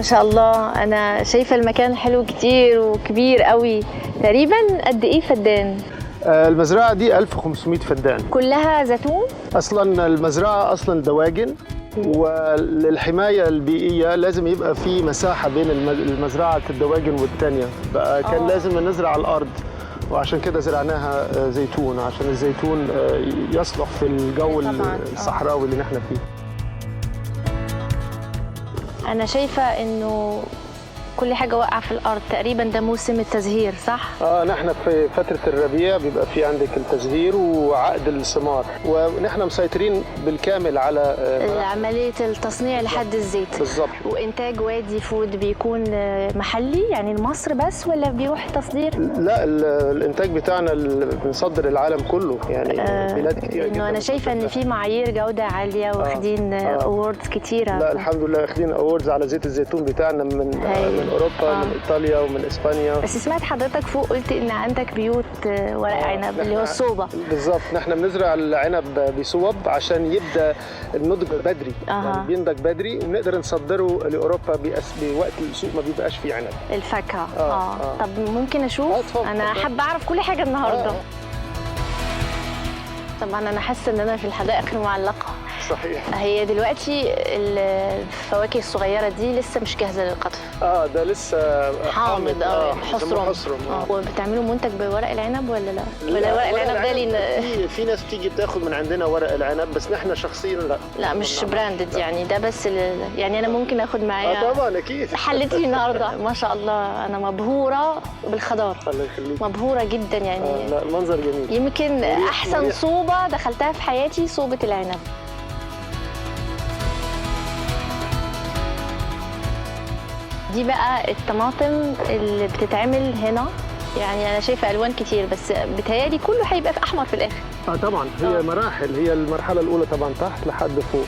ما شاء الله، انا شايفه المكان حلو كتير وكبير قوي. تقريبا قد ايه فدان؟ المزرعه دي 1500 فدان. كلها زيتون؟ اصلا المزرعه اصلا دواجن، وللحمايه البيئيه لازم يبقى في مساحه بين المزرعه الدواجن والثانيه، بقى كان لازم نزرع على الارض، وعشان كده زرعناها زيتون، عشان الزيتون يصلح في الجو الصحراوي اللي نحن فيه. انا شايفه انه كل حاجه واقعه في الارض تقريبا، ده موسم التزهير صح؟ نحن في فتره الربيع بيبقى في عندك التزهير وعقد الثمار، ونحن مسيطرين بالكامل على عمليه التصنيع لحد الزيت. بالظبط. وانتاج وادي فود بيكون محلي يعني لمصر بس ولا بيروح تصدير؟ لا، الانتاج بتاعنا بنصدر العالم كله، يعني بلاد كتير جدا. انا شايفه ان في معايير جوده عاليه واخدين اووردز كتيره. لا الحمد لله اخدين اووردز على زيت الزيتون بتاعنا من اوروبا، من ايطاليا ومن اسبانيا. بس سمعت حضرتك فوق قلت ان عندك بيوت ورق عنب اللي هو الصوبه. بالظبط، نحن بنزرع العنب بصوب عشان يبدا النضج بدري. يعني بينضج بدري وبنقدر نصدره لاوروبا بوقت السوق ما بيبقاش فيه عنب. الفاكهه. طب ممكن اشوف؟ انا حابه اعرف كل حاجه النهارده. طبعا انا حاسه ان انا في الحدائق المعلقه. صحيح. هي دلوقتي الفواكه الصغيره دي لسه مش جاهزه للقطف. ده لسه حامض. حصرم. وبتعملوا منتج بورق العنب ولا لا؟ ولا ورق العنب ده في ناس بتيجي بتاخد من عندنا ورق العنب، بس نحن شخصيا لا مش براندد يعني، ده بس يعني انا ممكن اخد معايا. طبعا اكيد. حلتي النهارده ما شاء الله، انا مبهوره بالخضار. الله يخليك. مبهوره جدا يعني. لا المنظر جميل. يمكن احسن صوبه دخلتها في حياتي صوبه العنب. دي بقى الطماطم اللي بتتعمل هنا، يعني انا شايفه الوان كتير بس بتهيالي كله هيبقى في احمر في الاخر. طبعا هي مراحل، هي المرحله الاولى طبعا تحت لحد فوق.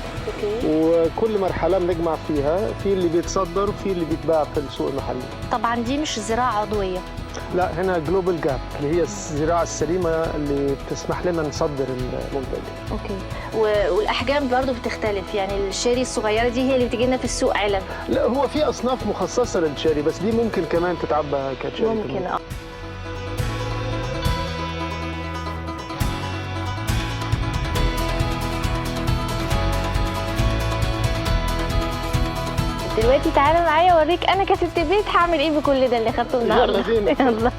وكل مرحله بنجمع فيها، في اللي بيتصدر وفي اللي بيتباع في السوق المحلي. طبعا دي مش زراعه عضويه. لا، هنا جلوبال جاب اللي هي الزراعه السليمه اللي بتسمح لنا نصدر المنتج. والاحجام برضو بتختلف، يعني الشيري الصغيره دي هي اللي بتجي لنا في السوق علب. لا، هو في اصناف مخصصه للشيري، بس دي ممكن كمان تتعبى كشيري. ممكن. دلوقتي تعالى معايا اوريك انا كست بيت هعمل ايه بكل ده اللي خدته النهارده. يلا بينا. يلا.